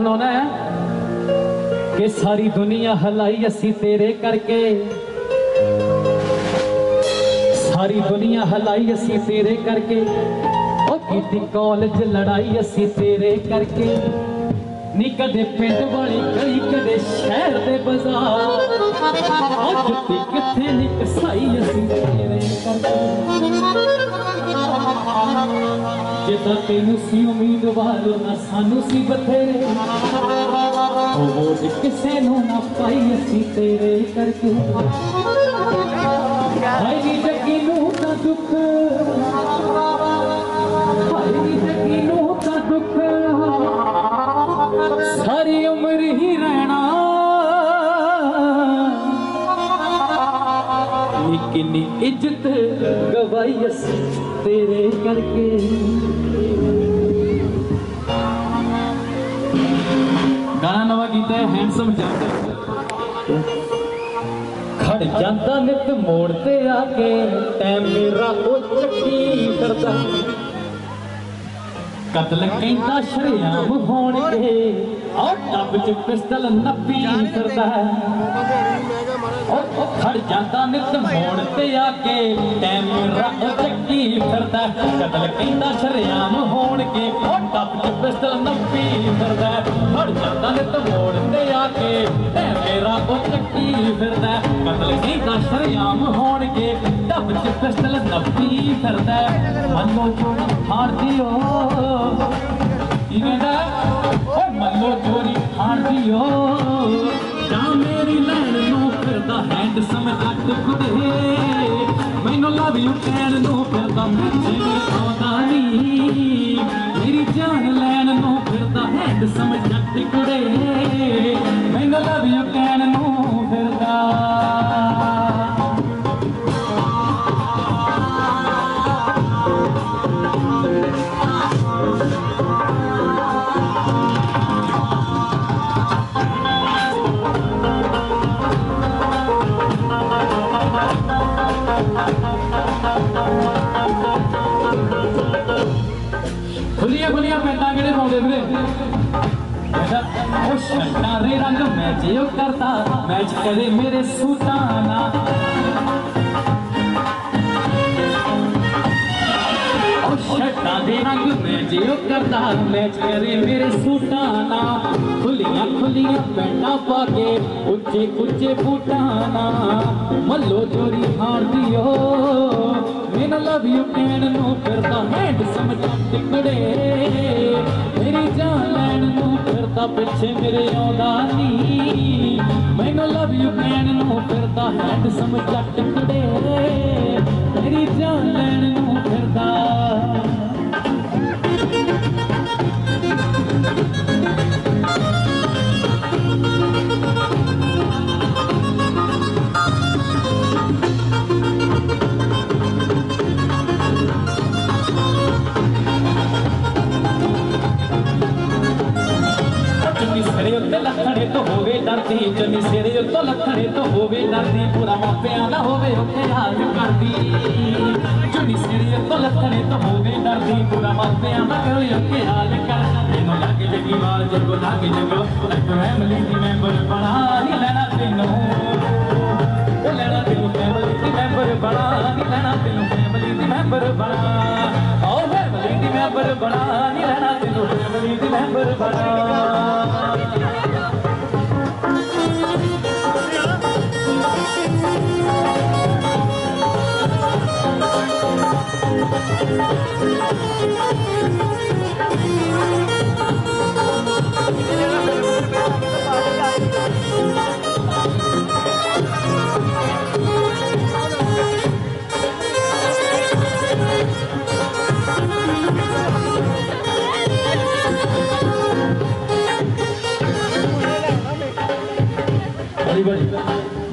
सुनाना है कि सारी दुनिया हलाई असी तेरे करके, सारी दुनिया हलाई असी तेरे करके, ओ कीती कॉलेज लड़ाई असी तेरे करके, नी कदे पिंड वाली गली कदे शहर दे बाजार, ओ जुत्ती किथे नी कसाई असी तेरे करके। जिदा तेनू सी उम्मीदवार ना सानू सी बथेरे, वोट किसे नू ना पाई असी तेरे करके। हाय नी जगी नू ता दुख, हाय नी जगी नू ता दुख, सारी उम्र ही रहना, किन्नी इज्जत गवाई असी तेरे करके। गाना नवा गीता है हैंडसम जाता, खड़ जाता नित मोड़ ते आके, टैम मेरा ओ चक्की करदा, कतल कहता शरेआम होणगे, और टब च पिस्टल नप्पी करदा, खड़ जाता नित मोड़ ते आके, टैम मेरा ओ चक्की करदा, कतल कहता शरेआम होणगे, और टब च पिस्टल नप्पी करदा, खड़ जाता नित मोड़ ते आके, टैम मेरा ओ चक्की करदा, कतल कहता शरेआम होणगे, टब च पिस्टल नप्पी करदा, मनो हार दियो मनो चोरी हार दियो, जा मेरी लैन नू फिरदा हैंडसम जट खुदे, मैनू लव यू कहण नू फिरदा पिछे आउंदा नी, मेरी जान लैन नू फिरदा हैंडसम जट कुड़े, मैनू लव यू कहण नू फिरदा। खुलिया खुलिया पेंटा किहड़े पाउंदे वीरे, ओ शर्टां दे रंग मैच जो करता, मैच करे मेरे सूटां नाल, ओ शर्टां दे रंग मैच जो करता, मैच करे मेरे सूटां नाल, खुलिया खुलिया पेंटा पाके, उच्चे उच्चे बूटां नाल, मल्लो चोरी हार दियो, मैनू लव यू कहण नू फिरदा हैंडसम जट कुड़े, मेरी जान लैन नू फिरदा पिछे मेरे आउंदा नी, मैनू लव यू कहण नू फिरदा हैंडसम जट कुड़े, मेरी जान लैन नू फिरदा। लखने तो होवे डरदी, चन्नी सिरे तो लखने तो होवे डरदी, पूरा मापिया ना होवे ओके हाल करदी, चन्नी सिरे तो लखने तो होवे डरदी, पूरा मापिया ना होवे ओके हाल करदी, तेनों लागे जगी वाल जगो लागे जगो, फैमिली दी मेंबर बना नहीं लेना तेनों, ओ लेना तेनों फैमिली दी मेंबर बना नहीं लेना तेनों, फैमिली दी मेंबर बना, ओ फैमिली दी मेंबर बना नहीं लेना तेनों, फैमिली दी मेंबर बना।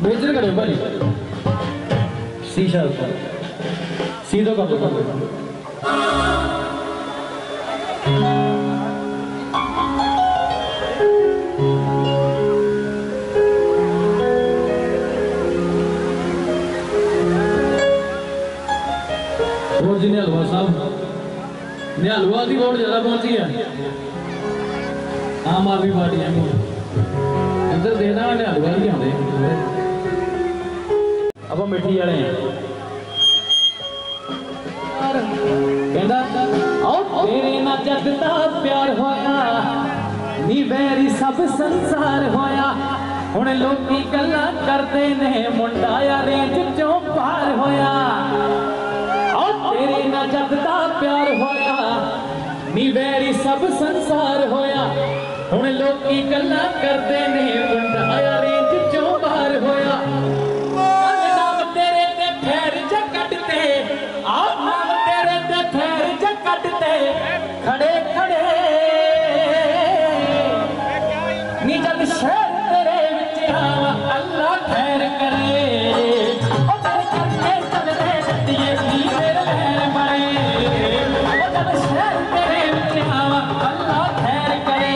मेजर करो भाई, शीशा सीधो कर दो, जी निहलवा साहब, निहलवा की वोट ज्यादा पहुंची है। आम आदमी पार्टी है इधर देखना लिहाज वाली आते अब मिट्टी वाले हैं कहता तेरे ना जगदा प्यार होया नी वैरी सब संसार होया हुण लोकी गल्लां करदे ने मुंडा रेंज चों पार होया तेरे ना जगदा प्यार होया नी वैरी सब संसार होया हुण लोकी गल्लां करदे ने मुंडा रेंज चों पार होया नाम तेरे ते फैर च कटते आ नाम तेरे ते फैर च कटते खड़े खड़े नी जब शहर तेरे विच आवा अल्लाह खैर करे ओ तेरे करके चलदे गड्डिए नी मेरे पैर बड़े ओ जब शहर तेरे विच आवा अल्लाह खैर करे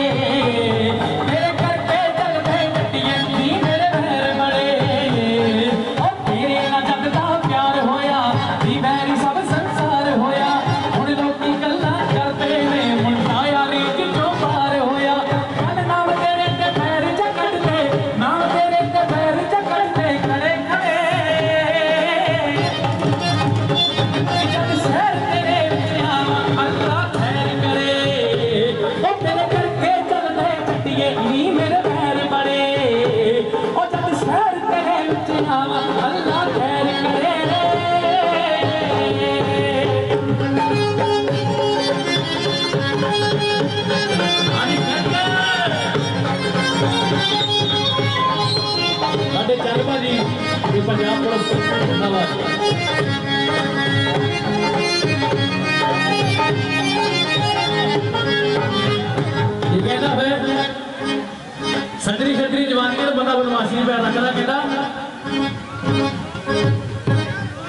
तेरे करके चलदे गड्डिए नी मेरे पैर बड़े ओ तेरे ना जगदा प्यार होया नी वैरी सब संसार होया हुण लोकी गल्लां करदे ने मुंडा यारी किथों पार होया कल नाम तेरे ते पैर च कटदे नाम तेरे ते पैर च कटदे खड़े खड़े जब शहर तेरे विच आवा अल्लाह खैर करे ओ तेरे करके चलदे गड्डिए नी मेरे पैर बड़े ओ जब शहर तेरे विच आवा अल्लाह खैर करे ਸਾਡੇ ਚੱਲ ਭਾਜੀ ਇਹ ਪੰਜਾਬ ਪੁਲਿਸ ਧੰਨਵਾਦ ਠੀਕ ਹੈ ਨਾ ਫਿਰ ਸੱਜਰੀ ਸੱਜਰੀ ਜਵਾਨੀ ਦਾ ਬੰਦਾ ਬਦਮਾਸ਼ੀ ਨੂੰ ਪੈਰ ਰੱਖਦਾ ਕਹਿੰਦਾ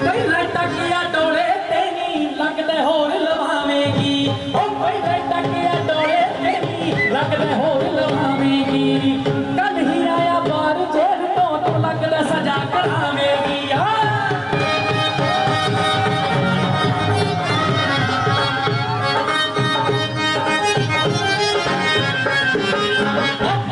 ਪਹਿਲੇ ਟੱਕਿਆ ਡੋਲੇ ਤੇ ਨਹੀਂ ਲੱਗਦੇ ਹੋਰ ਲਵਾਵੇਂਗੀ ਉਹ ਪਹਿਲੇ ਟੱਕਿਆ ਡੋਲੇ ਤੇ ਨਹੀਂ ਲੱਗਦੇ ਹੋਰ ਲਵਾਵੇਂਗੀ ਕੱਲ ਹੀ ਆਇਆ ਬਾਹਰ ਜੇਲ੍ਹ ਤੋਂ ਤੂੰ ਲੱਗਦਾ ਸਜ਼ਾ ਕਰਾਵੇਂਗੀ ਆ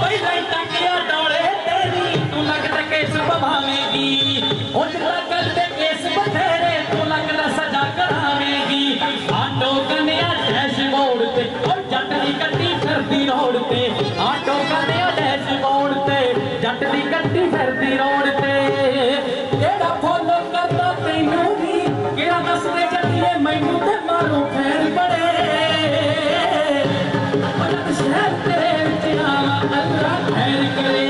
ਪਹਿਲੇ ਟੱਕਿਆ ਡੋਲੇ ਤੇ ਨਹੀਂ ਤੂੰ ਲੱਗਦਾ ਕੇਸ ਪਵਾਵੇਂਗੀ ਉਹ ਜਿੱਦਾਂ ਕਰਦੇ ਕੇਸ ਬਥੇਰੇ ਤੂੰ ਲੱਗਦਾ ਸਜ਼ਾ ਕਰਾਵੇਂਗੀ ਆਟੋ ਕੰਨਿਆ ਡੈਸ਼ਬੋਰਡ ਤੇ ਉਹ ਜੱਟ ਦੀ ਗੱਡੀ ਫਿਰਦੀ ਰੋਡ ਤੇ ਆਟੋ ਕੰਨਿਆ ਡੈਸ਼ਬੋਰਡ ਤੇ ਜੱਟ ਦੀ ਗੱਡੀ ਫਿਰਦੀ ਰੋਡ ਤੇ ਕਿਹੜਾ ਫੋਲੋ ਕਰਦਾ ਤੈਨੂੰ ਵੀ ਕਿਹੜਾ ਦੱਸਦੇ ਜੱਟੀਏ ਮੈਨੂੰ ਤੇ ਮਾਰੂ ਫੇਰ ਬੜੇ ਉਹ ਜਦ ਸ਼ਹਿਰ ਤੇਰੇ ਵਿੱਚ ਆਵਾ ਅੱਲਾਹ ਖੈਰ ਕਰੇ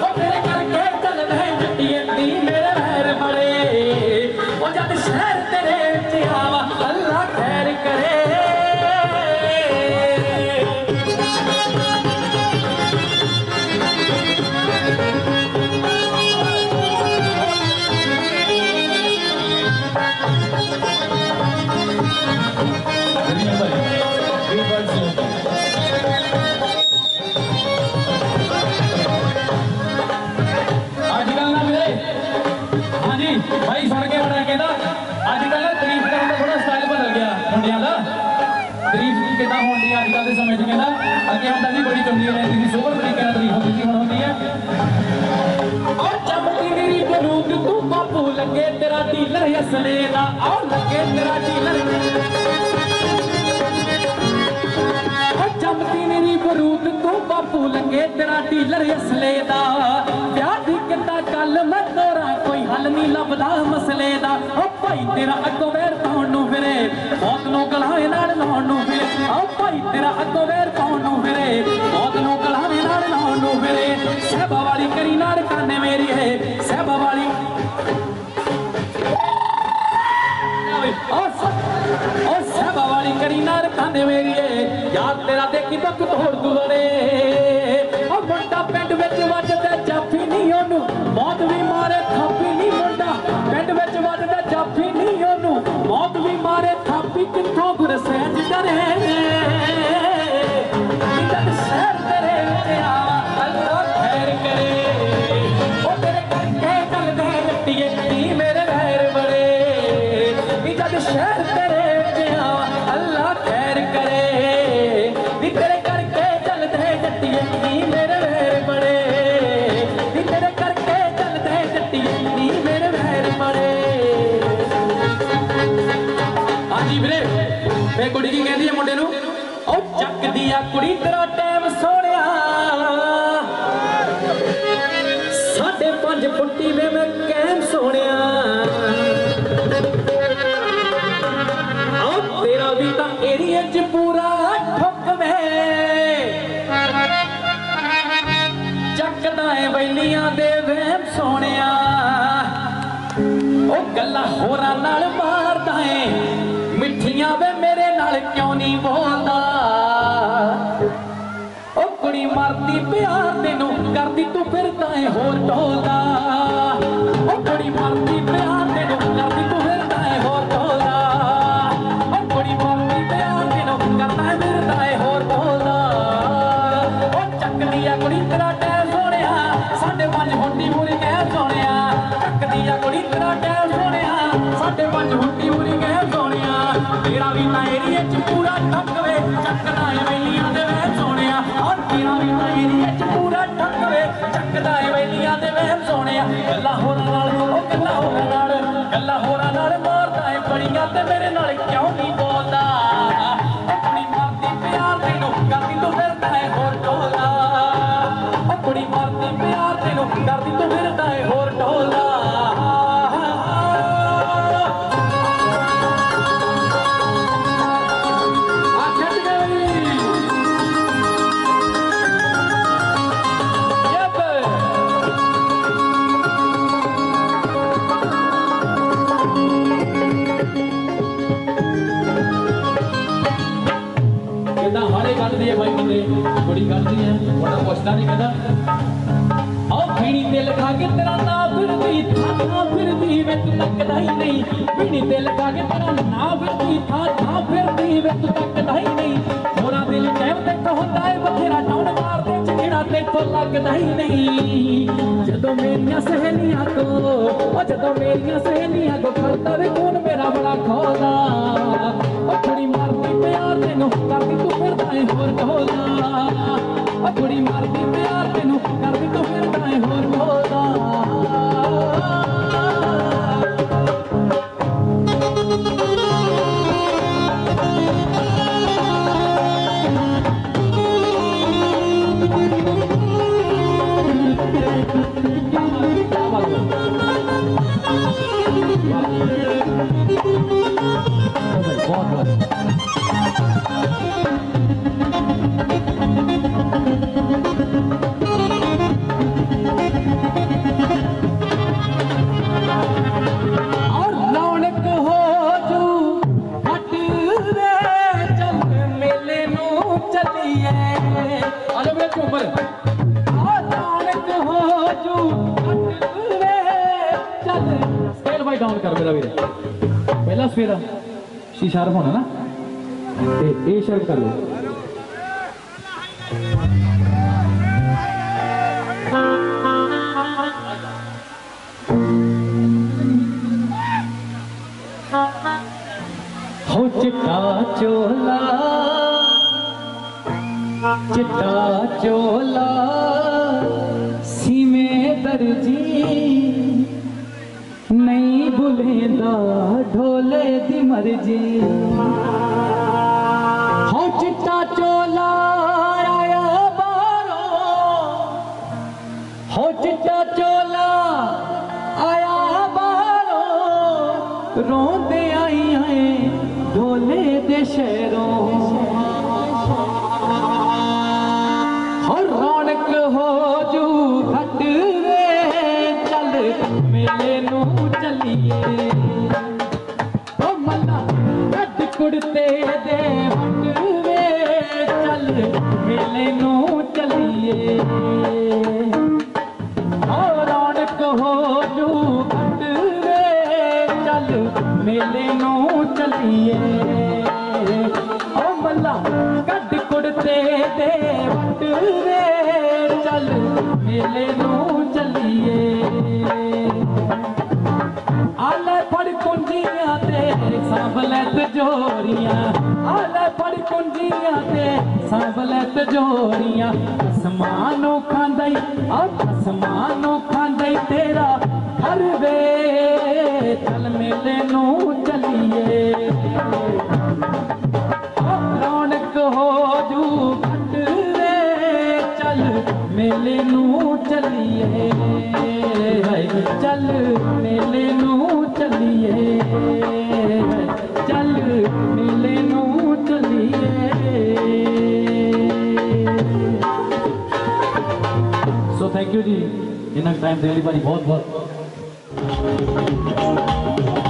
ਉਹ ਤੇਰੇ ਕਰਕੇ ਚੱਲਦੇ ਜੱਟੀਏ ਨੀ ਮੇਰੇ ਪੈਰ ਬੜੇ ਉਹ ਜਦ ਸ਼ਹਿਰ ਤੇਰੇ ਵਿੱਚ ਆਵਾ ਅੱਲਾਹ ਖੈਰ ਕਰੇ आजकल ना मिले हाँ जी भाई सुन के बड़ा कहता आजकल ना तारीफ करने का थोड़ा स्टाइल बदल गया मुंडिया का तारीफ कितना होती है आजकल के समय च कहता अगे होता जी बड़ी चंगी रहती थी सोबर तरीके तारीफ होती थी हुण होती है और चमकी मेरी बरूद तू बापू लगे तेरा डीलर असले दा और लगे तेरा डीलर चमकी मेरी बरूद तू बापू लगे तेरा डीलर असले दा ब्याह दी किता कल मैं तोरा कोई हल नहीं लभदा मसले दा ओ भाई तेरा अगों वैर पाउण नूं फिरे मौत नूं गलावे नाल लाउण नूं फिरे ओ भाई तेरा अगों वैर पाउण नूं फिरे मौत नूं गलावे नाल लाउण नूं फिरे सहबा वाली करी नाल काने मेरी है सहबा वाली और सहबा वाली करी नाल काने मेरी है याद तेरा देखी तक तोड़ दुआरे ओ मुंडा पिंड विच वजदा जाफी नहीं ओनू मौत भी मारे थापी नहीं मुंडा पिंड विच वजदा जाफी नहीं ओनू मौत भी मारे थापी किथों गुरसैज डरे जद शहर तेरे विच आवा अल्लाह खैर करे ओ तेरे करके चलदे जट्टिए नी मेरे पैर बड़े जद शहर तेरे विच आवा अल्लाह खैर करे नी तेरे करके चलदे तेनू ओ चक दिया कुड़ी तेरा टाइम सोनिया 5.5 फुट्टी में मैं कैम सोनिया ओ तेरा भी ता एरिया च पूरा ठुक में चकदा है वैलियां दे वहम सोनिया ओ गल्ला होरां नाल मारदा है मिठियां वे मेरे नाल क्यों नहीं बोलदा ओ कुड़ी मरदी प्यार तेनू करदी तू फिरदा है होर ढोलदा ओ कुड़ी मरदी प्यार तेनू करदी तू फिरदा है होर ढोलदा ओ कुड़ी मरदी प्यार तेनू करदा है फिरदा है होर ढोलदा ओ चकदी आ कुड़ी तेरा टैम सोनिया 5.5 फुट्टी पूरी कह सोनिया चकदी आ कुड़ी तेरा टैम सोनिया 5.5 फुट्टी पूरी कह सोनिया तेरा भी ता एरिया च पूरा ठक वे चकदा है वैलियां दे वहम सोनिया और तेरा भी ता एरिया च पूरा ठक वे चकदा है वैलियां दे वहम सोनिया गल्ला होरां नाल ओ गल्ला होरां नाल मारदा है बड़ियां ते मेरे नाल क्यों नहीं बोलदा ओ कुड़ी मरदी प्यार तेनू करदी तू फिरदा है होर ढोलदा ओ कुड़ी मरदी प्यार तेनू करदी तू फिरदा है होर ढोलदा बड़ी करती है बड़ा पुछता नहीं कहता आओ खीनी तेल खा के तेरा ना फिरदी था फिरदी वे तू तकदा ही नहीं खीनी तेल खा के तेरा ना फिरदी था फिरदी वे तू तकदा ही नहीं थोड़ा दिल टाइम तक होता है बथेरा टाउन मार दे चिड़ा ते तो लगदा ही नहीं जदों मेरियां सहेलियां को ओ जदों मेरियां सहेलियां को करता वे कौन मेरा बड़ा खोदा ओ कुड़ी मरदी प्यार तेनू करदी तू फिरदा है होर ढोलदा ओ कुड़ी मरदी प्यार तेनू करदी तू फिरदा है होर ढोलदा डाउन कर मेरा वीर पहला सवेरा सी शार्प होना ना ते ए शार्प कर लो हो चिट्टा चोला सीमे दर्जी नहीं भुलेंदा ढोले दी मर्जी हो चिट्टा चोला आया बारो हो चिट्टा चोला आया बारो रोंदे आई है ढोले दे शहरों हो रौनक हो जू घट वे चल मेले नू चलिए ओ मल्ला कट कुड़ते दे हट वे चल मेले नू चलिए ओ रौनक हो जू घट वे चल मेले नू चलिए ओ मल्ला कट कुड़ते दे हट वे चल मेले नू चलिए आले फड़ कुंजियां ते सांभले तिजोरियां आले फड़ कुंजियां ते सांभले तिजोरियां आसमानों खांदई आसमानों खांदई तेरा हर वे चल मेले नू चलिए रौनक मेले नू चलिए, चल मेले नू चलिए, चल मेले नू चलिए। सो थैंक यू जी, इन्ना टाइम देने वाली बहुत बहुत।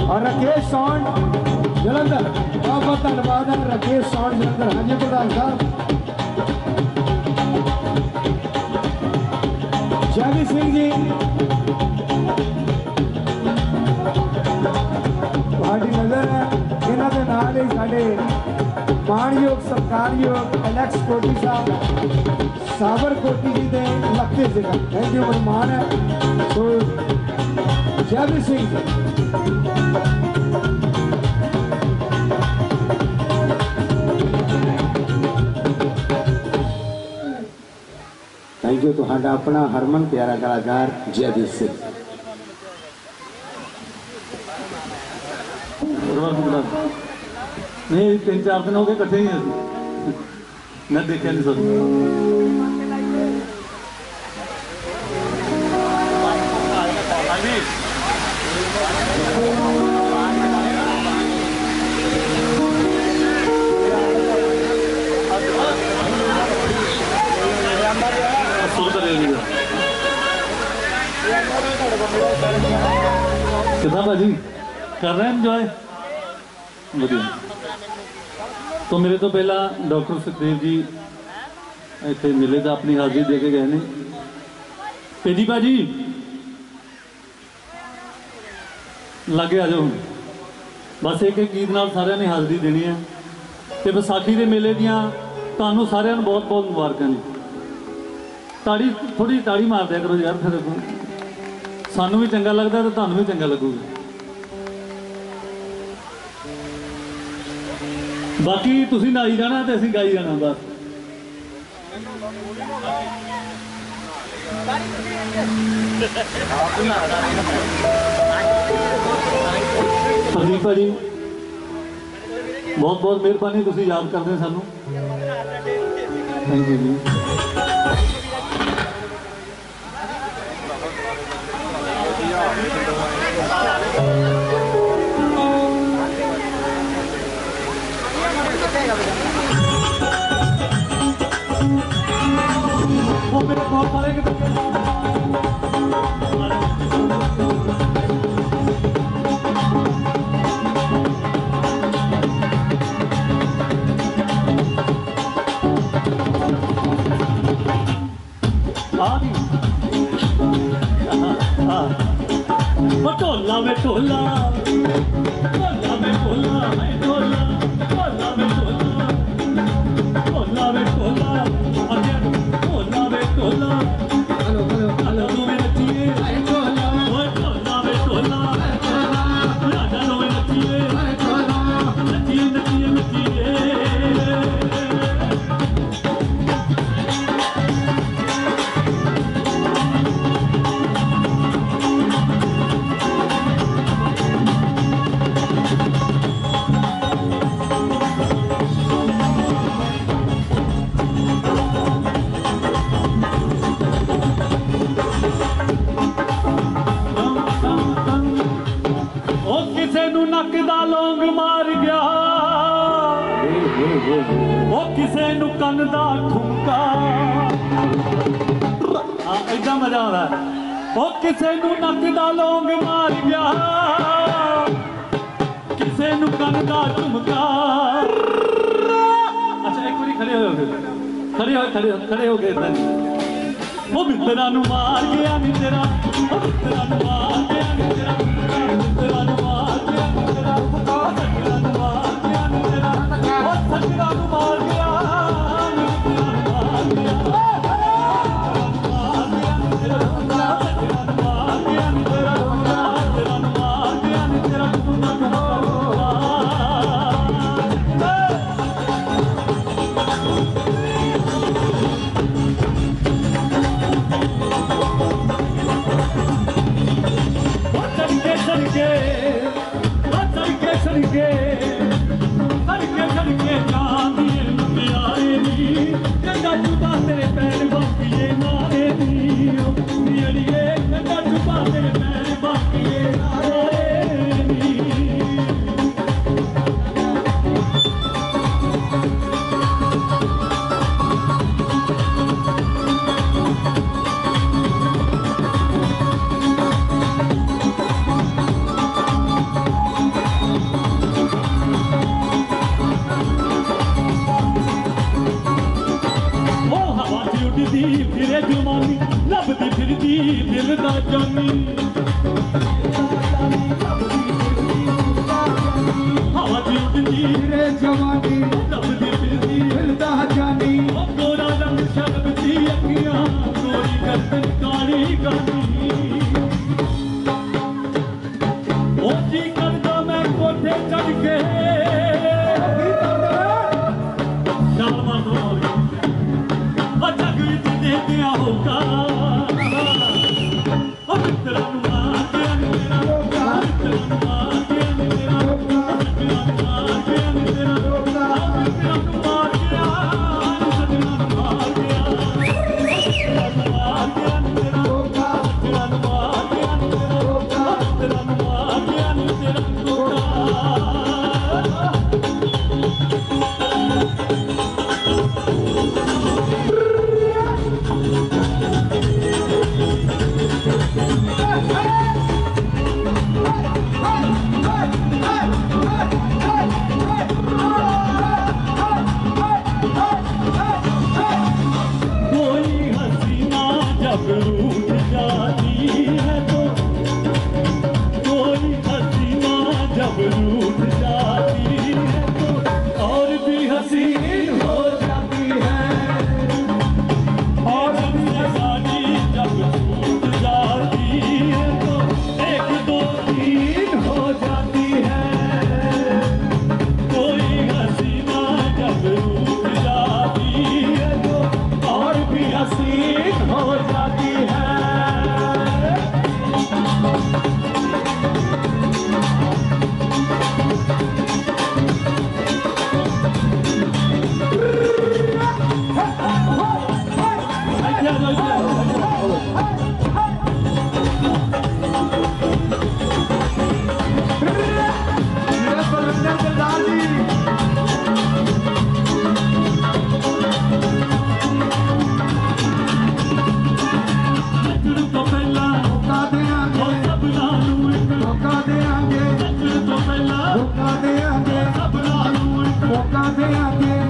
और राकेश साउंड जलंधर, बहुत बहुत धन्यवाद है राकेश साउंड जलंधर। हाँ जी प्रधान साहब। जय सिंह जी ਤੁਹਾਡੀ नजर है इन्हों के नाल ही साढ़े माणयोग सत्कारयोग एलेक्स कोटी साहब साबर कोटी जी के लगते थे। थैंक यू मेहमान है। तो जय सिंह जी थैंक यू। तो अपना हरमन प्यारा कलाकार जयदीप सिंह। नहीं 3-4 दिन हो गए कट्ठे ही मैं देखा नहीं सर। कितना भाजी कर रहे हैं एंजॉय बढ़िया। तो मेरे तो पहला डॉक्टर सुखदेव जी इतने मिले तो अपनी हाजिरी दे के गए ने। तेजी भाजी लागे आ जाओ। बस एक एक गीत नाल सारिਆਂ ने हाजिरी देनी है। तो विसाखी के मेले दियां तुहानू सारिਆਂ ਨੂੰ बहुत बहुत मुबारकां जी। ताड़ी थोड़ी ताड़ी मार दिया करो यार, फिर सानू भी चंगा लगता तो तुहानू भी चंगा लगूगा। बाकी तुसी नाई जाना तो असीं गाई जाना बस। प्रदीप भाजी बहुत बहुत मेहरबानी, तुसी याद करते सानू। थैंक यू जी। वो मेरे बहुत सारे के टोला में टोला टोला में टोला टोला टोला में टोला टोला में टोला टोला में टोला हेलो हेलो हेलो में नचिए टोला टोला में टोला राजा लो में नचिए टोला नचिए नचिए नचिए। नक दा लौंग मार गया वो किसे नु कन दा ठुमका। हाँ ऐसा मजा आ रहा है। वो किसे नु नक दा लौंग मार गया किसे नु कन दा ठुमका। अच्छा एक बारी खड़े हो गए, खड़े हो गए। वो मित्रा नु मार गया नी तेरा, वो मित्रा नु मार गया नी तेरा, मित्रा नु मार गया नी तेरा, सजरा नु मार गया नी तेरा, वो सजरा नु मार गया, मित्रा नु मार गया, सजरा नु मार गया नी तेरा, सजरा नु मार गया नी तेरा, सजरा नु मार जान दिए मुंडे आए नी, गंगा जुदा तेरे पैर बाकी ये मारे तेरे पैर बाकी फिरे जवानी लभदी फिरदी दिल दा जानी हवा च उड़दी फिरे जवानी लभदी फिरदी दिल दा जानी गोरा रंग शब दी अखियां गोरी गर्दन काली गानी ओ जी करदा मैं कोठे चढ़ के शामा होली जग विच दे दिया होगा मित्रा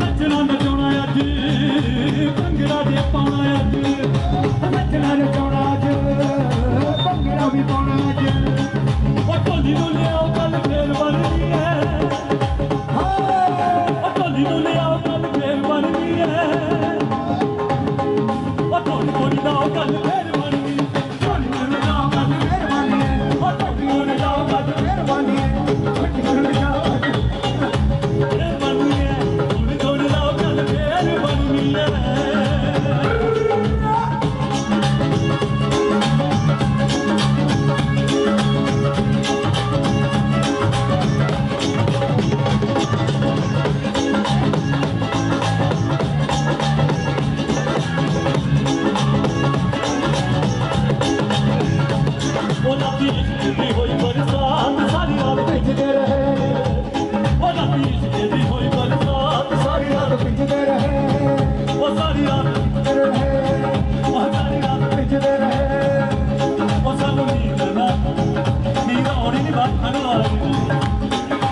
नचना नचाना अज भंगड़ा जे पाना अज नचना नचाना अज भंगड़ा भी पाना अज ढोली नूं लियाओ गल फेर बननी है ढोली नूं लियाओ गल फेर बननी है ढोली थोड़ी लाओ गल फेर बननी ढोली नूं लियाओ गल फेर बननी है ढोली नूं लियाओ गल फेर बननी है ढोली नूं लियाओ गल फेर बननी है थोड़ी थोड़ी लाओ गल फेर बननी है होई बरसात सारी रात भिजते रहे वो राती दी होई बरसात सारी रात भिजते रहे वो सारी रात भिजते रहे वो सारी रात भिजते रहे वो सानू नींद ना नींद आउणी नी बात वाली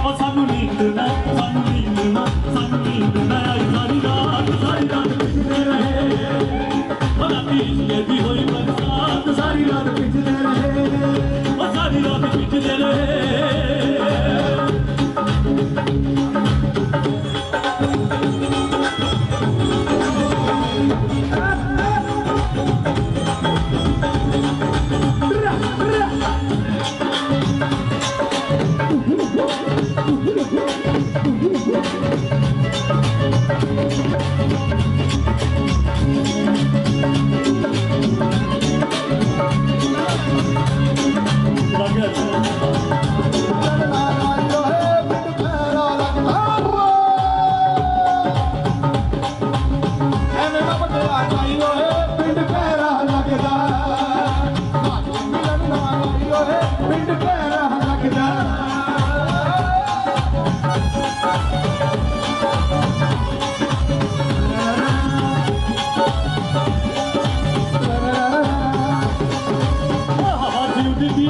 वो सानू नींद ना सानू नींद ना सानू नींद ना आई सारी रात भिजते रहे वो राती दी होई बरसात सारी रात भिजते रहे वो सारी रात भिजते रहे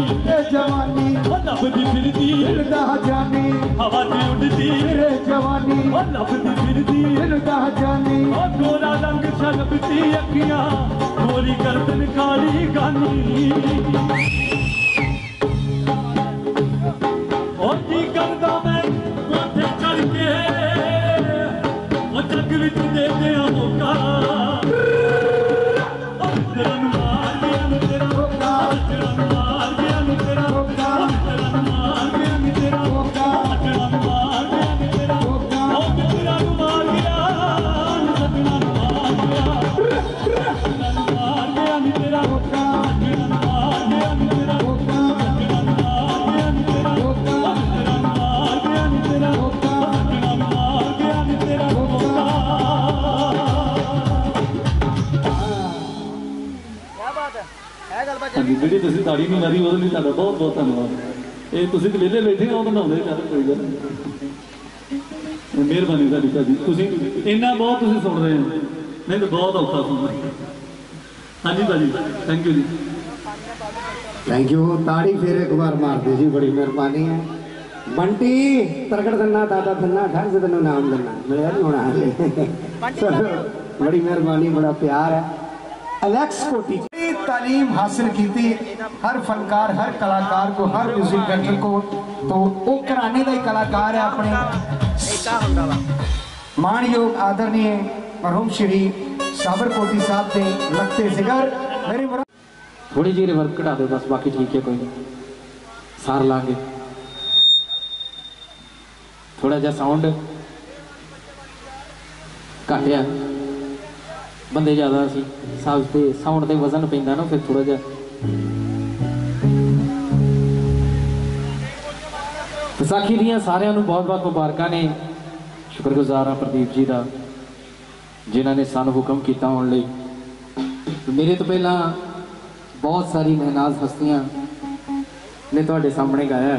फिरे जवानी लभदी फिरदी फिरदा जानी हवा च उड़दी फिरे जवानी लभदी फिरदी फिरदा जानी गोरा रंग शलभती अखियां गोरी गर्दन काली गानी और की करदा मैं कोठे चढ़ के ओ जग विच दे दिया मौका तेरा मार गया तेरा मौका तेरा मार गया तेरा मौका तेरा मार गया तेरा मौका तेरा मार गया तेरा मौका ओ तेरा मार गया तेरा मार गया तेरा मौका तेरा मार गया तेरा मौका तेरा मार गया तेरा मौका तेरा मार गया तेरा मौका तेरा मार गया तेरा मौका जी तुम ताड़ी नहीं मारी वो बहुत बहुत धन्यवाद ये तुम तो वेले बैठे हो बनाते कर कोई गल मेहरबानी साड़ी भाजी तुम इन्ना बहुत तुम सुन रहे हो नहीं तो बहुत औखा सुनना हाँ जी भाजी थैंक यू जी थैंक यू ताड़ी फिर एक बार मार दे जी बड़ी मेहरबानी है बंटी तरकड़ दन्ना दादा दन्ना घर से तेन नाम दन्ना मेरा नहीं होना चलो बड़ी मेहरबानी बड़ा प्यार है एलेक्स कोटी तालीम हासिल की थी हर फनकार हर कलाकार को हर म्यूजिक डायरेक्टर को तो वो घराने का ही कलाकार है अपने मानयोग आदरणीय मरहूम श्री साबर कोटी साहब के लगते जिगर मेरी थोड़ी जी रिवर्ब कटा दो बस बाकी ठीक है कोई नहीं सार लांगे थोड़ा जा साउंड घटिया बंदे ज़्यादा सी साउंड से वजन पैंदा ना फिर थोड़ा जा विसाखी दियां सारियां नूं बहुत बहुत मुबारकां ने शुक्रगुजार हाँ प्रदीप जी का जिन्होंने सानू हुक्म किया आने लई मेरे तो पहला बहुत सारी महनाज हस्तियां ने तुहाडे सामने गाया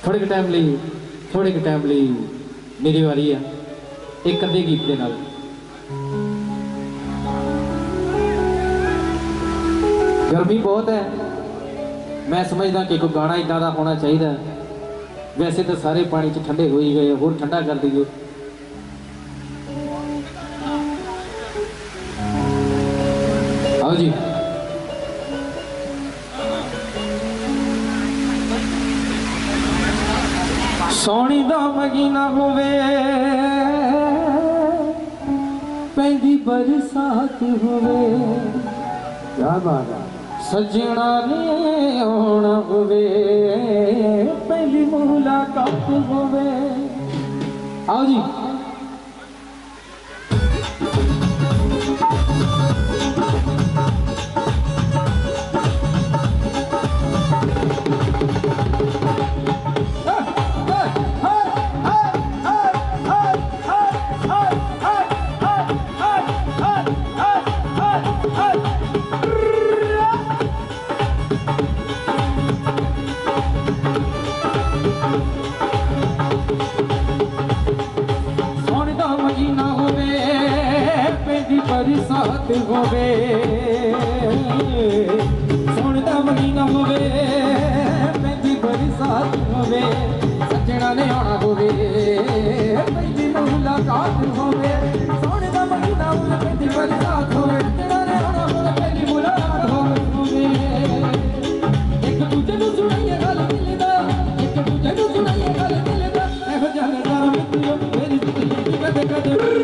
थोड़े के टाइम लिए मेरी वारी है एक अद्धे गीत के नाल गर्मी बहुत है मैं समझदा कि कोई गाना इदा का होना चाहिए वैसे तो सारे पानी च ठंडे हो ही गए होर ठंडा कर दीजिए आओ जी सोनी दा महीना होवे पहली बरसात होवे क्या बात है सजना ने आना होवे पहली मुलाकात होवे आओ जी बरसात होवे सोनदा महीना होवे पहली बरसात होवे सजना ने आना होवे पहली मुलाकात होवे सोनदा महीना होवे पहली बरसात होवे सजना ने आना होवे पहली मुलाकात होवे एक दूजे नूं सुनाइए गल दिल दा एक दूजे नूं सुनाइए गल दिल दा एहो जिहा नज़ारा मित्रो मेरी जिंदगी कदे कदे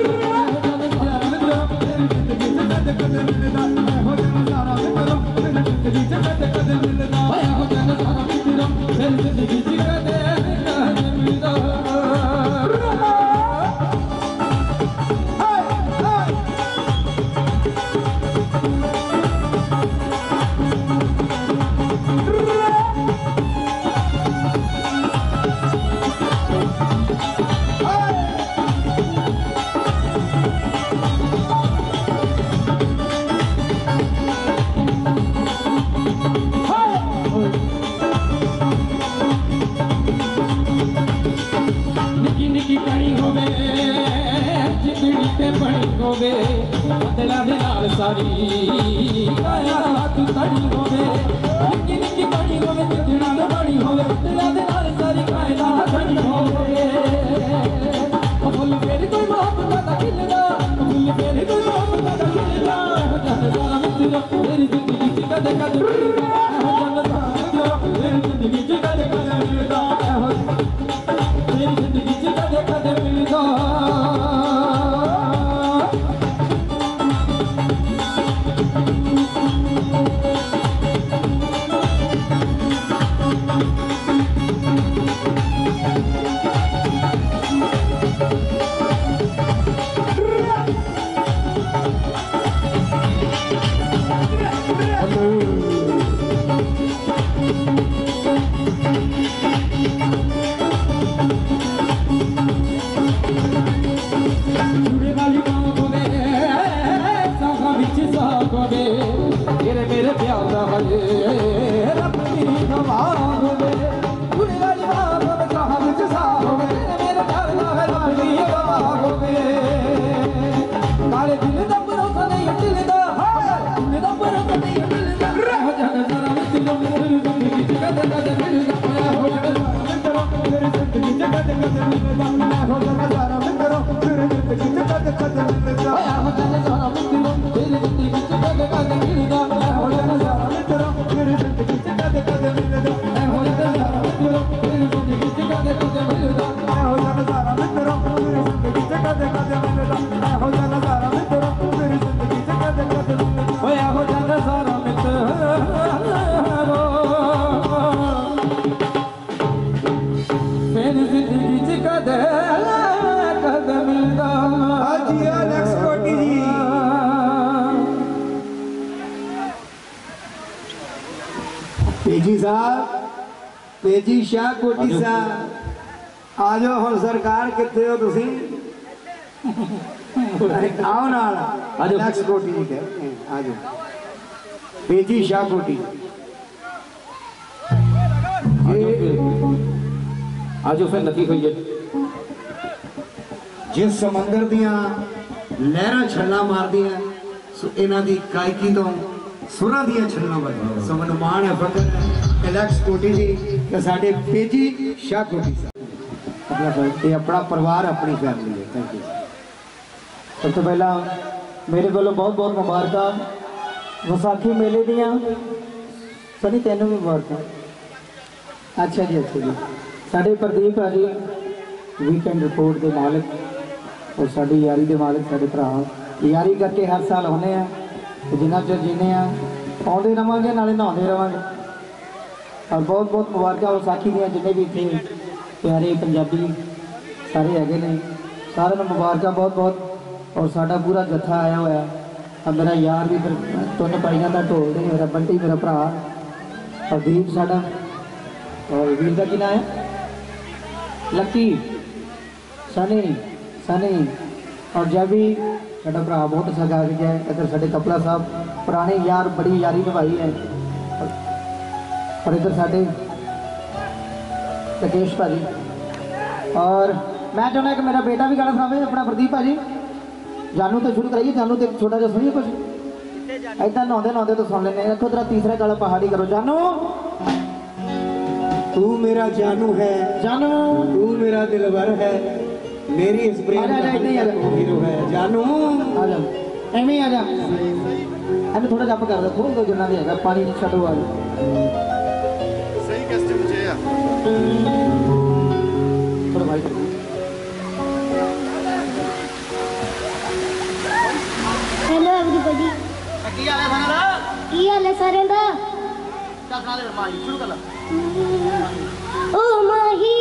बदला दे नाल सारी काया तू तड़ी होवे होवे कुड़ी वाली बात होवे कहाँ विच सा होवे मेरे प्यार दा है लाडली अदा होवे काले दिल दा भरोसा नहीं दिल दा दिल दा भरोसा नहीं दिल दा हो जाना सारा मित्रों मेरी जिंदगी च कदे कदे मिलदा हो जाना मित्रों मेरी जिंदगी च कदे कदे मिलदा हो जाना सारा मित्रों मेरी जिंदगी च कदे कदे मिलदा हो जाना सारा मित्रों मेरी जिंदगी च कदे कदे मिलदा हो जाना सारा मित्रों मेरी जिंदगी च कदे कदे मिलदा हो जाना सारा मित्रों मेरी जिंदगी च कदे कदे मिलदा हो जाना सारा मित्रों मेरी जिंदगी च कदे कदे मिलदा हो जाना सारा मित्रों मेरी जिंदगी च कदे कदे मिलदा होया हो जाना सारा मित्रों मेरी जिंदगी च कदे कदे मिलदा जी नेक्स्ट कोटी जी पेजी साहब पेजी शाह कोटी साहब आ जाओ हम सरकार कितने हो तुसी आओ नाल नेक्स्ट कोटी जी के आ जाओ पेजी शाह कोटी आज फिर लगी हुई है जिस समंदर दियां लहरां छल्ला मारदियां सो इन्हां दी गायकी तो सुरां दियां छल्ला वजदियां सो मैनूं माण है फकर है एलेक्स कोटी जी ते साडे पेजी शाह कोटी साहब ये अपना परिवार अपनी फैमिली है थैंक यू सब तो पहला मेरे वालों बहुत बहुत मुबारक विसाखी मेले दियां सनी तेनों भी मुबारक अच्छा जी साढ़े प्रदीप भाजी वीकेंड रिपोर्ट के मालिक और साड़ी यारी के मालिक साढ़े भरा यारी करके हर साल होने जिन्ना चर जीने आते रहोगे नाले नहाते रहोगे और बहुत बहुत मुबारक विसाखी दियां जिन्हें भी इतने प्यारे पंजाबी सारे है ने सारे मुबारक बहुत बहुत और साडा पूरा जत्था आया हुआ और मेरा यार भी फिर तुन पाइया का ढोल दे मेरा बंटी मेरा भरा और दीप साडा और वीर का की नाम है लक्की सनी सनी और जब भी साडा भरा बहुत सगा गया है इधर साडे कपला साहब पुराने यार बड़ी यारी निभाई है और इधर साडे राकेश भाजी और मैं चाहना कि मेरा बेटा भी गाना सुनावे अपना प्रदीप भाजी जानू तो शुरू कराइए जानू तो छोटा जहा सुनिए कुछ इतना नहाते नहाते तो सुन लेने रखो तेरा तीसरा गाला पहाड़ी करो जानू तू मेरा जानू है जानू तू मेरा दिलवर है मेरी इस प्रेम का हीरो है जानू आ जा एवं आ जा एवं थोड़ा जप कर दो थोड़ा जिन्ना भी है पानी छो आ सही कैसे मुझे थोड़ा भाई हेलो एवरीबॉडी की हाल है सारे दा ओ माही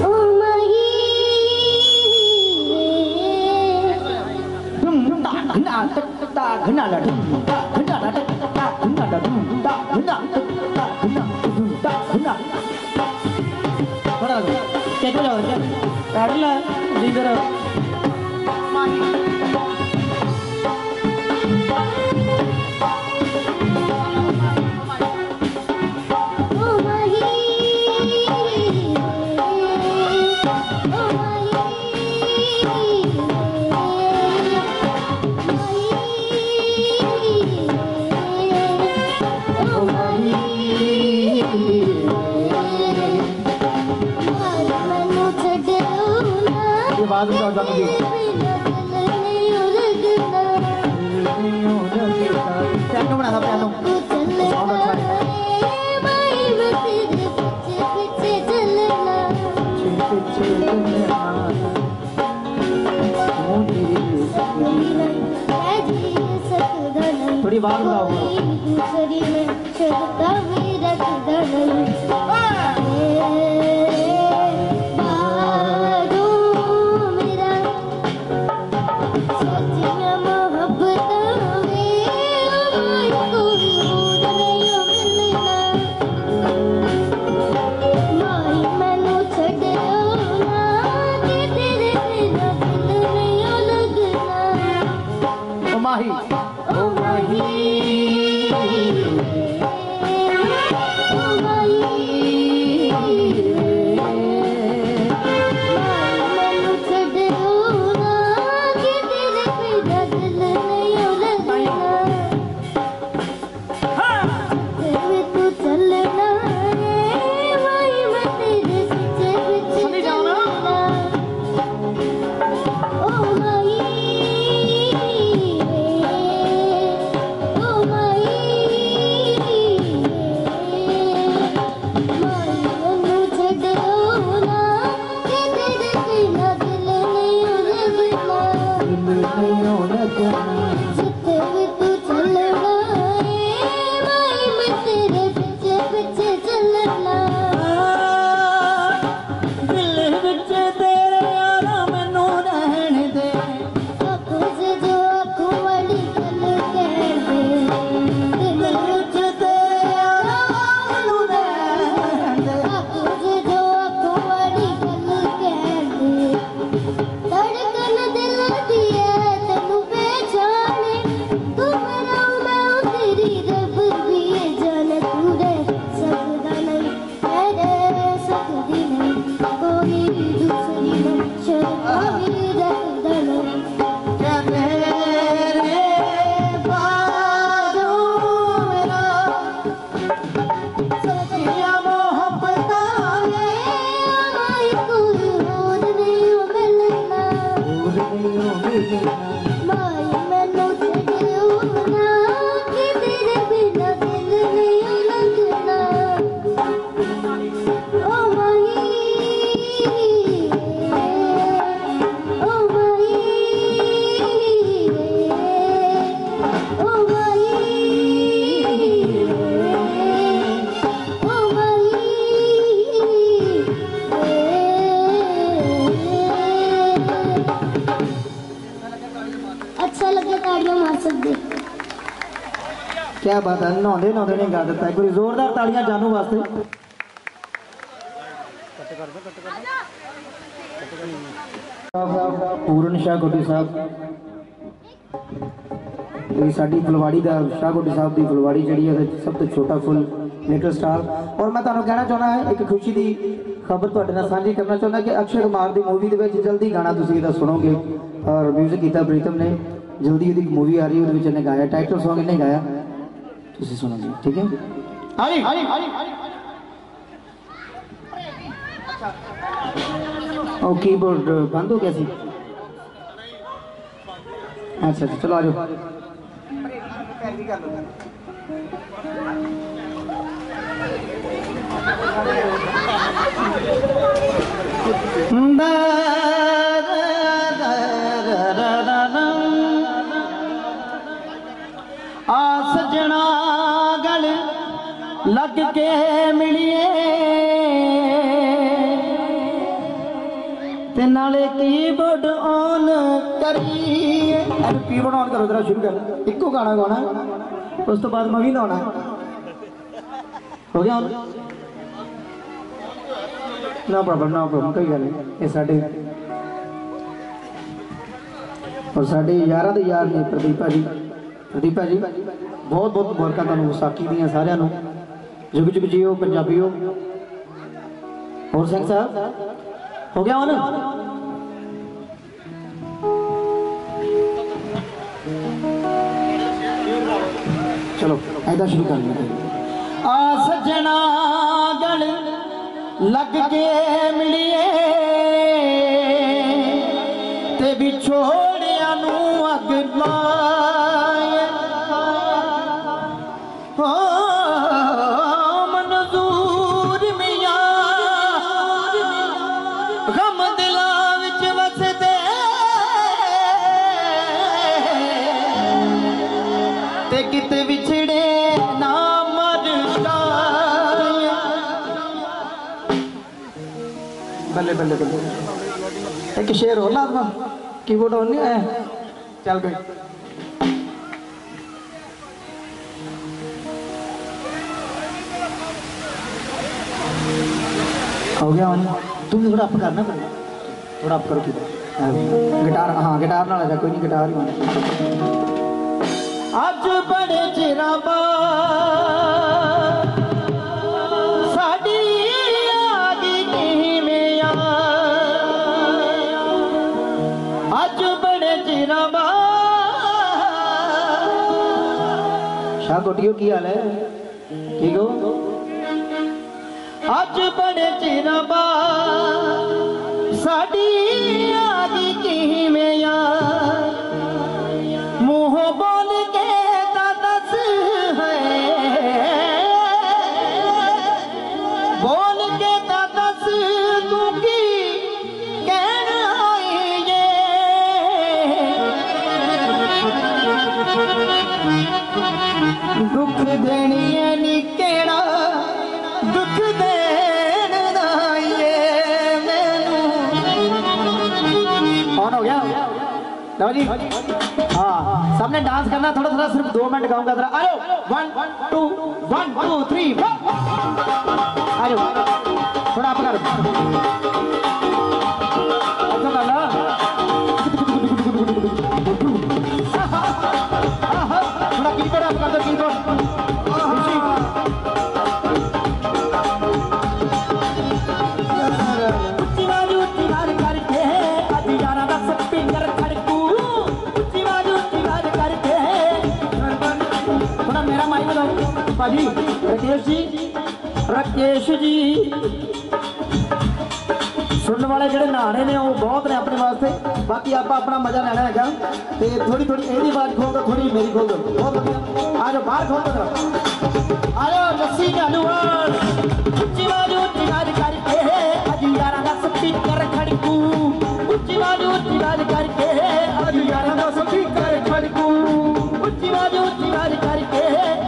ओ माही आवाज उठाओ जानू जी पियानो बना था पियानो साउंड अच्छा है थोड़ी बात बताओ माही ओ माही क्या बात है नहाते नहाते नहीं गा दिता कोई जोरदार तालियां जानू वास्ते पूरन शाह कोटी साहब ये साडी फुलवाड़ी दा शाह कोटी साहब दी फुलवाड़ी जड़ी है सब तो छोटा फुल लिटिल स्टार और मैं तुहानू कहना चाहना है एक खुशी दी खबर तुहाडे नाल सांझी करना चाहना कि अक्षय कुमार दी मूवी दे विच जल्दी गाना तुसीं इहदा सुनोगे और म्यूजिक कीता प्रीतम ने जल्दी इहदी मूवी आ रही है उहदे विच इहने गाया टाइटल सॉन्ग इहने गाया तुसीं सुनो जी ठीक है ओ कीबोर्ड बंद हो गया सी अच्छा अच्छा चलो आ जाओ आ सजना गल लग के मिलिए ते नाले कीबोर्ड ऑन करिए कीबोर्ड ऑन करो जरा शुरू कर इको गाना गाना उस तो बाद मैं भी गाना हो गया नो प्रॉब्लम कोई गल नहीं ये साडे और साडे यारां दे यार ने प्रदीपा जी बहुत बहुत मुबारकां तुहानू विसाखी दियां सारिआं नू जुग जुग जियो पंजाबीओ और सिंह साहब हो गया ना चलो ऐदा शुरू कर लेते आ सजना गल लग के मिलिए ते बिछोड़िया नू अग लाए मनजूर मियां गम दिला विच वसदे ते किते विछड़े ना मर जाए बल्ले बल्ले बल्ले एक शेर हो लाजमा कीबोर्ड ऑन नहीं आया चल गई हो गया तुम थोड़ा अप करना पड़ेगा थोड़ा अप करो गिटार हाँ गिटार ना लगा कोई नहीं गिटार ही अज बड़े चिरां बाद साडी आ गई किवें अज बड़े चिरां बाद। शाह कोटियो की हाल है? ठीक हो? अज बड़े चिरां बाद साडी आ गई किवें मुँह बोल के दस है बोल के दस तू की कहना ये दुख देनी है नी केड़ा दुख देन दा ये मैनू कौन हो गया लो जी। हाँ सबने डांस करना थोड़ा थोड़ा सिर्फ 2 मिनट गाऊंगा जरा। आयो 1 2 1 2 3 आयो थोड़ा आप कर थोड़ा कीबोर्ड आप कर दो कीबोर्ड। भाजी राकेश जी सुनने वाले जो नहाने ने वो बहुत ने अपने वास्ते। बाकी आप अपना मजा लेना है तो थोड़ी थोड़ी यही आवाज खोल दो थोड़ी मेरी खोल दो। बहुत बढ़िया आ जाओ बाहर खोल दो आ जाओ लस्सी चालू उच्ची आवाज करके अज यारा दा स्पीकर खड़कू उच्ची आवाज करके अज यारा दा स्पीकर खड़कू उच्ची आवाज करके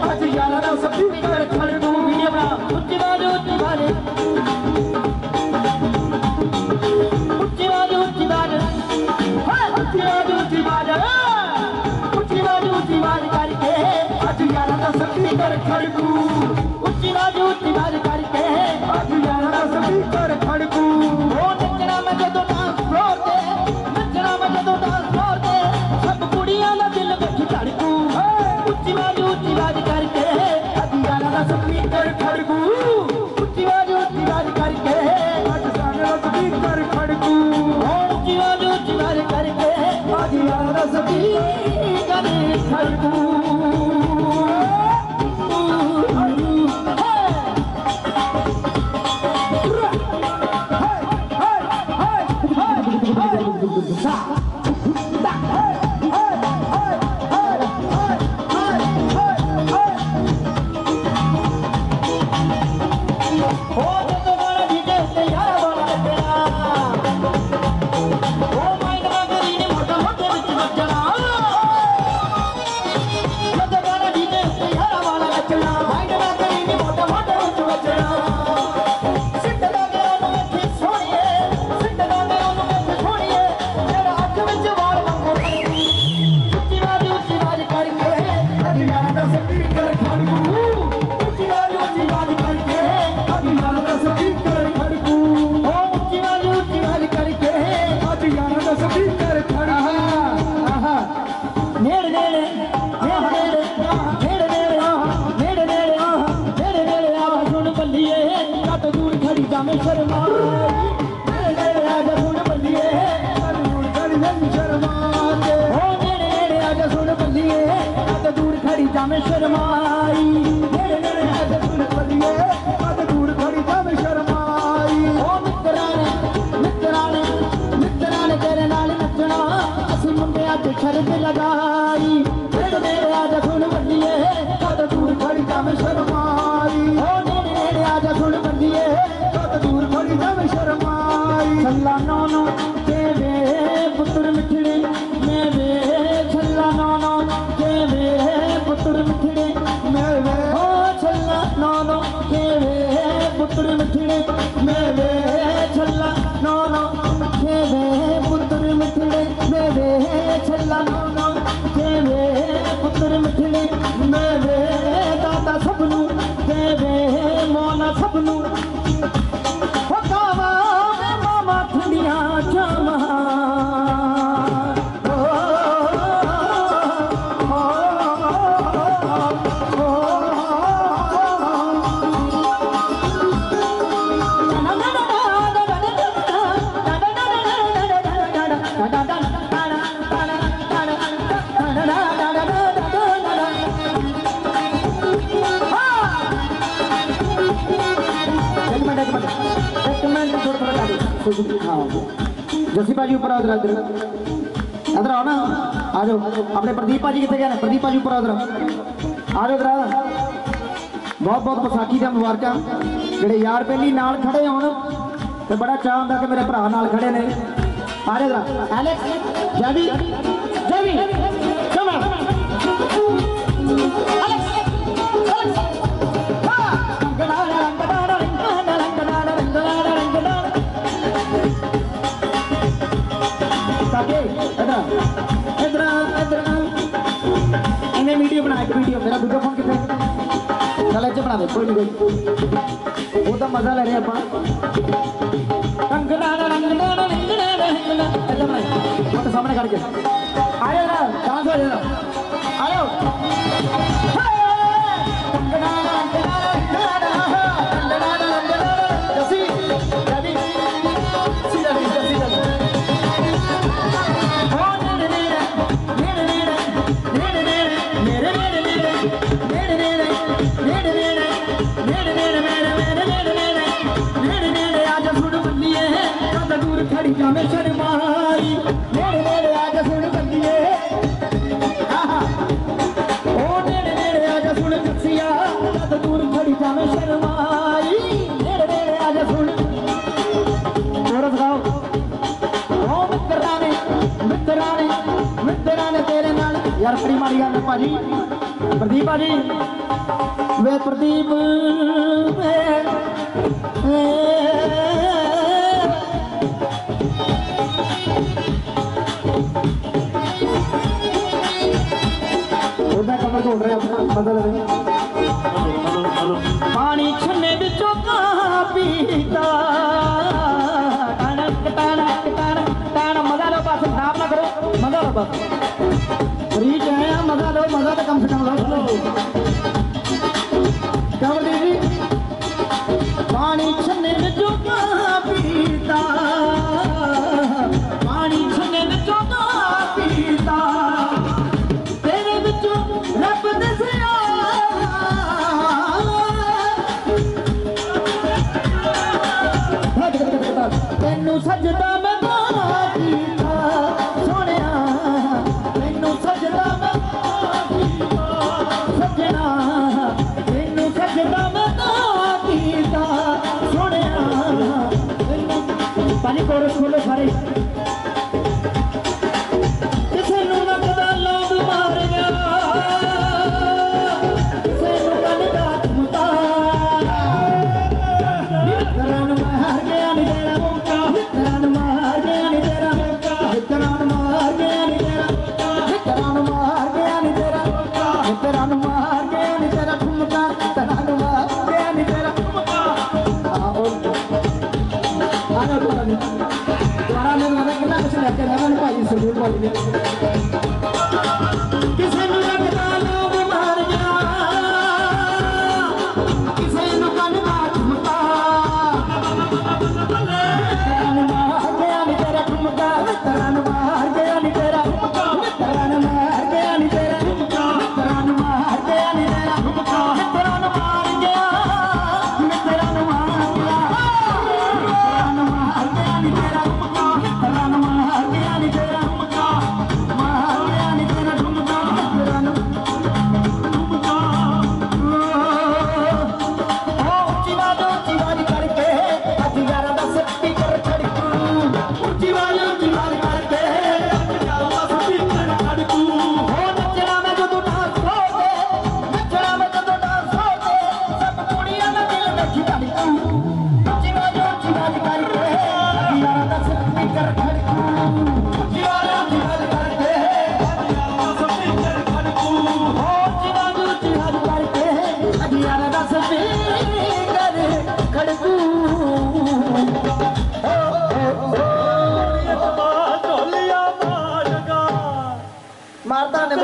अज यारा दा स्पीकर खड़कू। वीडियो बना उच्ची आवाज करके अज यारा दा स्पीकर खड़कू उच्ची आवाज करके अज यारा दा स्पीकर खड़कू। ओ नचना मैं जदों डांस फ्लोर ते नचना मैं जदों डांस फ्लोर ते सब कुड़ियां दा दिल विच धड़कू उच्ची आवाज करके अज यारा दा स्पीकर खड़कू उच्ची आवाज करके अज यारा दा स्पीकर खड़कू। ओ उच्ची आवाज करके अज यारा दा स्पीकर खड़कू। हाँ जसी भाजी ऊपर आओ इधर इधर आओ ना आ जाओ अपने प्रदीप भाजी कितने गए प्रदीप भाजी ऊपर आओ इधर आ जाओ इधर बहुत बहुत विसाखी दी मुबारक जेडे यार पहली नाल खड़े होन तो बड़ा चाह होंदा कि मेरे भरा नाल खड़े ने आ जाओ इधर एलेक्स जैवी जैवी कम ऑन एलेक्स इन्हें वीडियो बना एक वीडियो मेरा दूसरा फोन कितने चल अच्छे बना दे कोई नहीं वो तो मजा ले रहे हैं अपन सामने करके आयो ना डांस हो जाएगा आयो में शर्माई मेरे मेरे आजा सुन बंदिए ओ मेरे मेरे आजा सुन कसिया तो दूर खड़ी जा में शर्माई मेरे मेरे आजा सुन और बताओ ओ मित्राने तेरे नाल यार बड़ी माड़ी गल भाजी प्रदीप भाजी वे प्रदीप कमर ढूंढ रहे अपना बदल पानी छन्ने बिचों कहाँ पीता टाना मजा लो बस नाम ना करो मजा लो बस फ्री है मजा लो मजा तो कम से कम लो कमर दीदी पानी छन्ने बिचों कहाँ पीता पानी छन्ने बिचों कहाँ पीता रब दसिया तेनू सजदा मैं कीता सोने तेनू सजदा मैं सजना तेनू सजदा मैं कीता सोने पानी कोर खोलो सारे किसे नू लगदा लोग मार गया मारता ने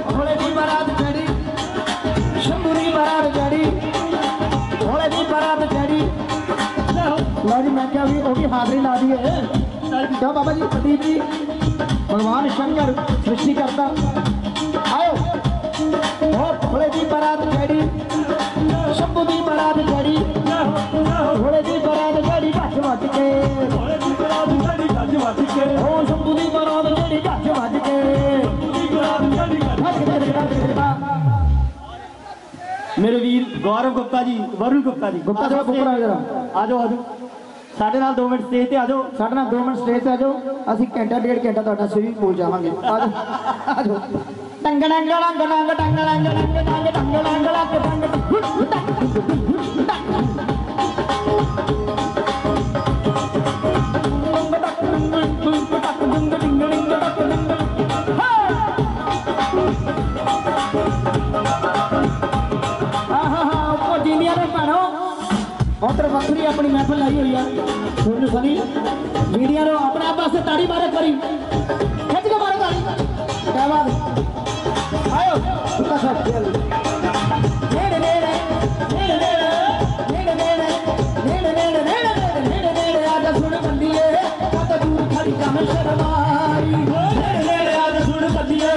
भोले की बारात चढ़ी शंभूरी बारात चढ़ी भोले की बारात चढ़ी लो जी मैं क्या भी हाजिरी ला दी है क्या बाबा जी प्रदीप जी भगवान शंकर सृष्टि करता आओ भोले दी बारात चढ़ी शंभू दी बारात चढ़ी भोले दी बारात चढ़ी गज वज के भोले दी बारात चढ़ी गज वज के ओ शंभू दी बारात चढ़ी गज वज के मेरे वीर गौरव गुप्ता जी, वरुण गुप्ता जी, गुप्ता साहब ऊपर आ जरा आ जाओ साढ़े नाल 2 मिनट स्टेज ते आ जाओ। साढ़े नाल 2 मिनट स्टेज ते आ जाओ। ਅਸੀਂ ਘੰਟਾ ਡੇਢ ਘੰਟਾ ਤੁਹਾਡਾ ਸਵੀਮਿੰਗ ਪੂਲ ਜਾਵਾਂਗੇ। ਆ ਜਾਓ ਆ ਜਾਓ ਟੰਗ ਟੰਗ ਲੰਗ ਲੰਗ ਟੰਗ ਲੰਗ ਲੰਗ ਟੰਗ ਟੰਗ ਲੰਗ ਲੱਗ उधर वक्री अपनी महफिल लाई हुई है सुन सनी मीडिया रो अपने आप से ताड़ी मारे करी खिंच के मारो ताड़ी क्या बात आयो उसका सब खेल नेड़े नेड़े नेड़े नेड़े नेड़े नेड़े नेड़े नेड़े नेड़े नेड़े नेड़े आजा सुन बंदिए कत दूर खड़ी जामे शर्माई नेड़े नेड़े आजा सुन बंदिए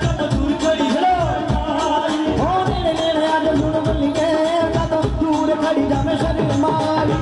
कत दूर खड़ी शर्माई ओ नेड़े नेड़े आजा सुन बंदिए कत दूर खड़ी जामे शर्माई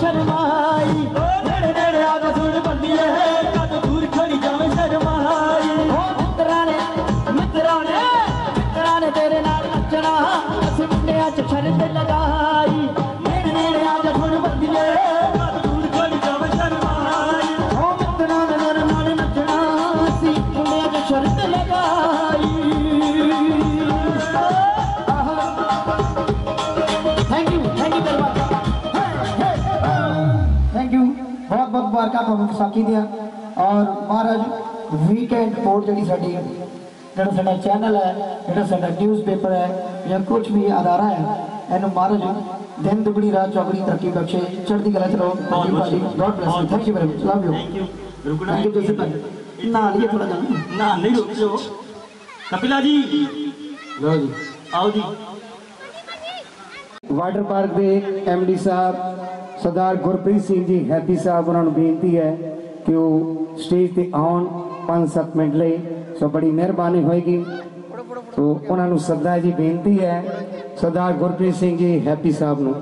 शर्माई नेड़े नेड़े आजा सुन बंदिए कद दूर खड़ी जावे शर्माई ओ मित्राने तेरे नाल नचना अस मुंडियां च शर्त लगाई नेड़े नेड़े आजा सुन बंदिए कद दूर खड़ी जावे शर्माई ओ मित्राने तेरे नाल नचना अस मुंडियां च शर्त लगाई। थैंक यू बहुत बहुत मुबारक ਤੁਹਾਨੂੰ ਵਿਸਾਖੀ ਦੀਆਂ और महाराज वीकेंड रिपोर्ट जी साड़ी जो साडा चैनल है जो साडा न्यूज़पेपर है या कुछ भी अदारा है इन्हों महाराज दिन दुगनी रात चौगनी तरक्की बख्शे चढ़ती कला चलो God bless you thank you very much love you thank you Joseph भाई ना लिए थोड़ा जाना ना नहीं रुक जाओ कपिला जी लो जी आओ जी वाटर पार्क के एमडी साहब सरदार गुरप्रीत सिंह जी हैप्पी साहब उन्होंने बेनती है कि वो स्टेज पर आउन 5-7 मिनट ले सो बड़ी मेहरबानी होएगी तो उन्होंने सरदार जी बेनती है सरदार गुरप्रीत सिंह जी हैप्पी साहब न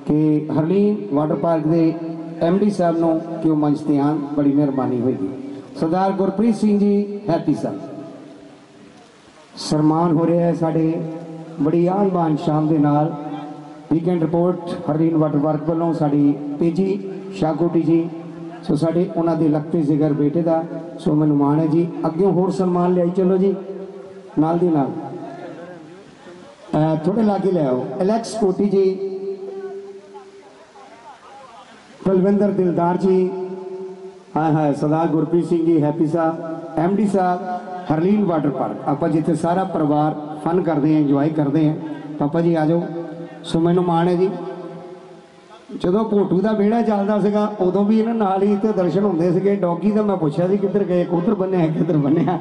कि हरलीन वाटर पार्क के एमडी साहब न कि वो मंच ते आन बड़ी मेहरबानी होएगी। सरदार गुरप्रीत सिंह जी हैप्पी साहब सम्मान हो रहा है साढ़े बड़ी आन बान शाम के नाल weekend report Harleen water park वालों साड़ी तेजी शाहकोटी जी सो साढ़े उन्होंने लगते जिगर बेटे का सो मैनू मान है जी अगे होर सम्मान लियाई चलो जी नाल दी नाल थोड़े लागे ले आओ एलेक्स कोटी जी बलविंदर दिलदार जी हाँ हाँ सरदार गुरप्रीत सिंह जी हैप्पी साहब एमडी साहब हरलीन वाटर पार्क आप जिथे सारा परिवार फन करते हैं इंजॉय करते हैं पापा जी आ जाओ सो मैनू मान है जी जो भोटू का बेड़ा चलता सगा उदों भी इन्होंने नाल ही तो दर्शन होंगे थे डॉगी का मैं पूछा सी किधर गए उधर बनिया किधर बनिया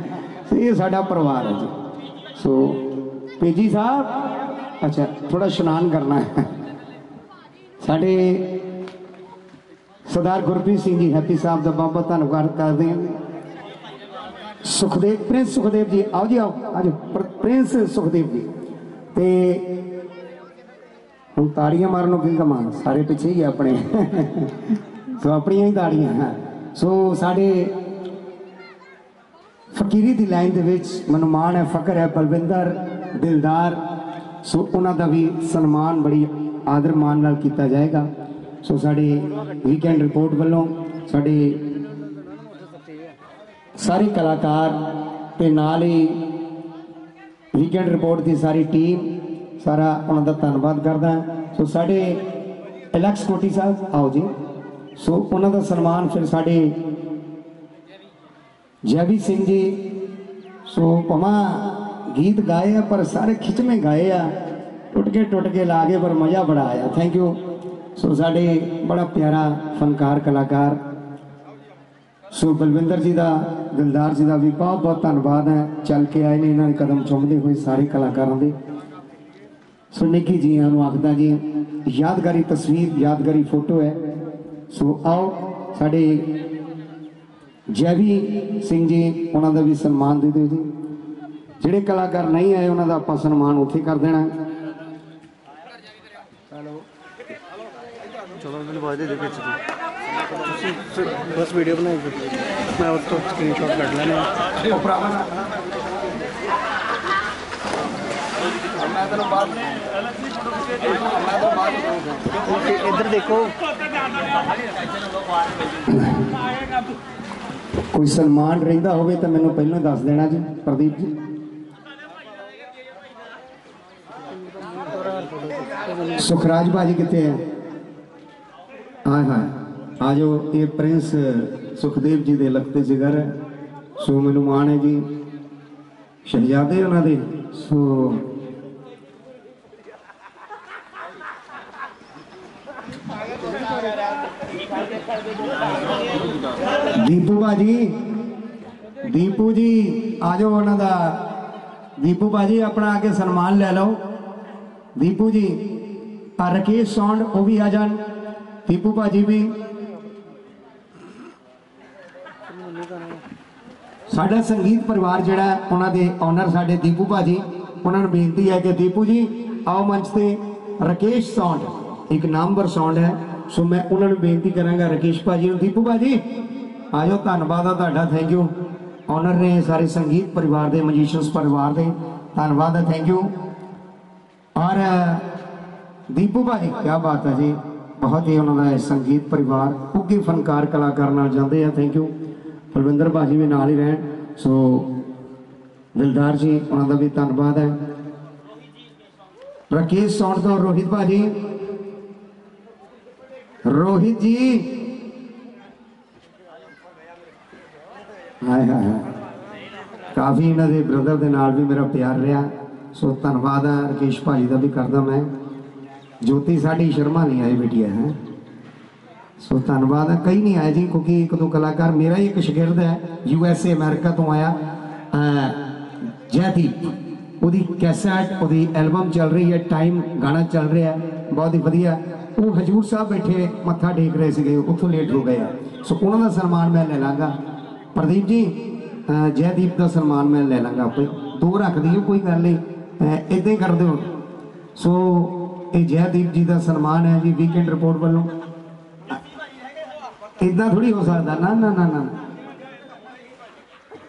ये साडा परिवार है जी। सो पेजी साहब अच्छा थोड़ा स्नान करना है साढ़े सरदार गुरप्रीत सिंह जी हैप्पी साहब का बहुत बहुत धन्यवाद करते हैं। सुखदेव प्रिंस सुखदेव जी आओ जी आओ आज प्रिंस सुखदेव जी ते हम ताड़ियां मारनों की कमान सारे पिछे ही अपने तो अपनिया ही ताड़ियां हैं सो साढ़े फकीरी की लाइन के मैनू मान है फकर है बलविंदर दिलदार सो उन्हों का भी सन्मान बड़ी आदर मान नाल किया जाएगा। सो साढ़े वीकेंड रिपोर्ट वालों साढ़े सारे कलाकार ते नाल ही वीकेंड रिपोर्ट की सारी टीम सारा उन्होंने धन्यवाद करदा। सो साढ़े एलेक्स कोटी साहब आओ जी सो उन्हों का सन्मान फिर साढ़े जैवी सिंह जी सो पमा गीत गाए हैं पर सारे खिचमे गाए आ टुट के ला गए पर मज़ा बड़ा आया थैंक यू। सो साढ़े बड़ा प्यारा फनकार कलाकार सो बलविंदर जी का दिलदार जी का भी बहुत बहुत धन्यवाद है चल के आए ने इन्होंने कदम चुमते हुए सारे कलाकारों के। सो निकी जी आखदा जी यादगारी तस्वीर यादगारी फोटो है। सो आओ साढ़े जैवी सिंह जी उन्होंने भी सन्मान दे दो जी ਜਿਹੜੇ कलाकार नहीं आए उन्होंने आप सन्मान उत्थे कर देना। चलो मैंने बाज दे बस वीडियो बनाई मैं उसको स्क्रीनशॉट कट लेने इधर देखो कोई सन्मान रहिंदा होवे तो मैनूं पहलों दस देना जी प्रदीप जी। सुखराज भाजी कितने हैं हाँ हाँ आ जाओ ये प्रिंस सुखदेव जी दे लगते जिगर है। सो मैनूं माण है जी शहजादे उन्होंने सो दीपू भाजी दीपू जी आ जाओ उन्होंने दीपू भाजी अपना आके सन्मान ले लो दीपू जी राकेश सौंड वो भी आ जान दीपू भाजी भी साडा संगीत परिवार जिहड़ा उन्होंने ऑनर साडे दीपू भाजी उन्होंने बेनती है कि दीपू जी आओ मंच से राकेश सौंड एक नामवर सौंड है। सो मैं उन्होंने बेनती करांगा राकेश भाजी दीपू भाजी आ जाओ धन्यवाद है थैंक यू ऑनर ने सारे संगीत परिवार के मजीशियंस परिवार के धन्यवाद है थैंक यू। और दीपू भाजी क्या बात है जी बहुत ही उन्होंने संगीत परिवार उगे फनकार कलाकार नाल जाते हैं थैंक यू। बलविंदर भाजी भी नाल ही रहन सो दिलदार जी उन्होंने भी धन्यवाद है। राकेश सौंड तो रोहित भाजी रोहित जी हाय हाय हाय काफ़ी इन्होंने ब्रदर के नाल भी मेरा प्यार रहा सो धन्यवाद है राकेश भाजी का भी करदा मैं। ज्योति साड़ी शर्मा नहीं आई बेटिया है सो धन्यवाद है कई नहीं आए जी क्योंकि एक दो कलाकार मेरा ही एक शागिर्द है USA अमेरिका तो आया जयदीप वो कैसेट वो एल्बम चल रही है टाइम गाना चल रहा है बहुत ही वधिया वो हजूर साहब बैठे मत्था टेक रहे थे उतों लेट हो गए सो उन्होंने सन्मान मैं ले लाँगा। प्रदीप जी जयदीप का सन्मान मैं ले लाँगा आपे दो रख दिए कोई गल नहीं इदा ही कर दो। सो ये जयदीप जी का सन्मान है जी वीकेंड रिपोर्ट वालों इदा थोड़ी हो सकता ना ना ना ना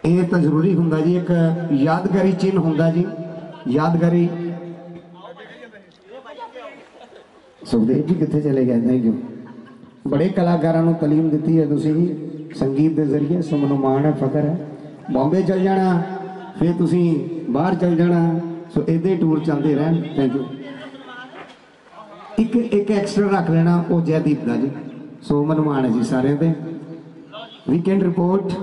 ये तो जरूरी होंगे जी एक यादगारी चिन्ह होंगे जी यादगारी। सुखदेव जी कितने चले गए थैंक यू बड़े कलाकारों को तलीम दी है तुसी भी संगीत के जरिए सो मैनूं माण है फकर है बॉम्बे चल जाना फिर तुसी बाहर चल जाना सो इदे टूर चलते रहन थैंक यू। एक एक्स्ट्रा रख लेना वो जयदीप का जी सो मैनूं माण है जी सारे पे वीकेंड रिपोर्ट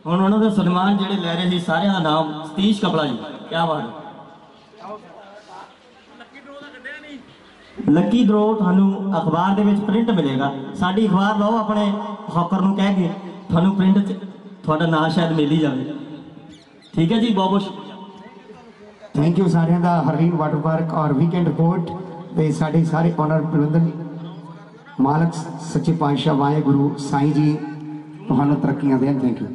ਹੁਣ ਉਹਨਾਂ ਦਾ ਸਨਮਾਨ ਜਿਹੜੇ ਲੈ ਰਹੇ ਸੀ ਸਾਰਿਆਂ ਦਾ ਨਾਮ ਸਤੀਸ਼ ਕਪਲਾ ਜੀ ਕੀ ਬਾਤ ਹੈ। ਲੱਕੀ ਡਰੋ ਤੁਹਾਨੂੰ ਅਖਬਾਰ ਦੇ ਵਿੱਚ ਪ੍ਰਿੰਟ ਮਿਲੇਗਾ ਸਾਡੀ ਅਖਬਾਰ ਲਓ ਆਪਣੇ ਹੌਕਰ ਨੂੰ ਕਹਿ ਕੇ ਤੁਹਾਨੂੰ ਪ੍ਰਿੰਟ 'ਚ ਤੁਹਾਡਾ ਨਾਮ ਸ਼ਾਇਦ ਮਿਲ ਹੀ ਜਾਵੇ ਠੀਕ ਹੈ ਜੀ ਬਹੁਤ ਬਹੁਤ थैंक यू सारे का हरलीन वाटर पार्क और वीकेंड रिपोर्ट ते साढ़े सारे ऑनर प्रबंधन मालक सच्चे पातशाह वाहे गुरु साईं जी तुहानू तरक्कियां देन थैंक यू।